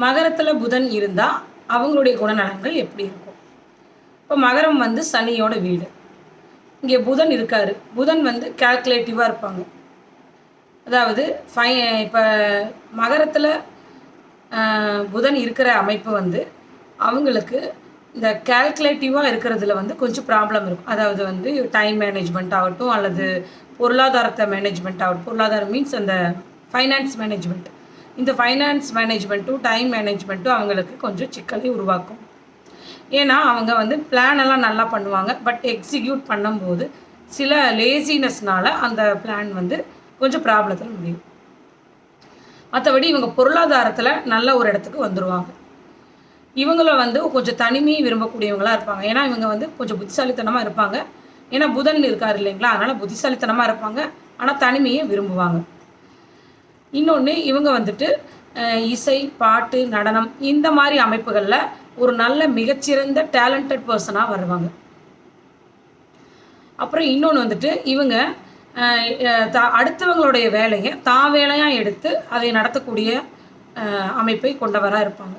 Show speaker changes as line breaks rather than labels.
மகரத்தில் புதன் இருந்தால் அவங்களுடைய குணநலன்கள் எப்படி இருக்கும்? இப்போ மகரம் வந்து சனியோட வீடு. இங்கே புதன் இருக்கார். புதன் வந்து கால்குலேட்டிவாக இருப்பாங்க. அதாவது இப்போ மகரத்தில் புதன் இருக்கிற அமைப்பு வந்து அவங்களுக்கு இந்த கால்குலேட்டிவாக இருக்கிறதுல வந்து கொஞ்சம் ப்ராப்ளம் இருக்கும். அதாவது வந்து டைம் மேனேஜ்மெண்ட் ஆகட்டும், அல்லது பொருளாதாரத்தை மேனேஜ்மெண்ட் ஆகட்டும். பொருளாதாரம் மீன்ஸ் அந்த ஃபைனான்ஸ் மேனேஜ்மெண்ட். இந்த ஃபைனான்ஸ் மேனேஜ்மெண்ட்டும் டைம் மேனேஜ்மெண்ட்டும் அவங்களுக்கு கொஞ்சம் சிக்கலை உருவாக்கும். ஏன்னா அவங்க வந்து பிளானெல்லாம் நல்லா பண்ணுவாங்க. பட் எக்ஸிக்யூட் பண்ணும்போது சில லேசினஸ்னால் அந்த பிளான் வந்து கொஞ்சம் ப்ராப்ளத்தில் முடியும். மற்றபடி இவங்க பொருளாதாரத்தில் நல்ல ஒரு இடத்துக்கு வந்துடுவாங்க. இவங்கள வந்து கொஞ்சம் தனிமையை விரும்பக்கூடியவங்களாக இருப்பாங்க. ஏன்னா இவங்க வந்து கொஞ்சம் புத்திசாலித்தனமாக இருப்பாங்க. ஏன்னா புதன் இருக்கார் இல்லைங்களா, அதனால் புத்திசாலித்தனமாக இருப்பாங்க. ஆனால் தனிமையை விரும்புவாங்க. இன்னொன்று, இவங்க வந்துட்டு இசை, பாட்டு, நடனம் இந்த மாதிரி அமைப்புகளில் ஒரு நல்ல மிகச்சிறந்த டேலண்டட் பர்சனாக வருவாங்க. அப்புறம் இன்னொன்று வந்துட்டு, இவங்க அடுத்தவங்களுடைய வேலையை தான் வேலையாக எடுத்து அதை நடத்தக்கூடிய அமைப்பை கொண்டவராக இருப்பாங்க.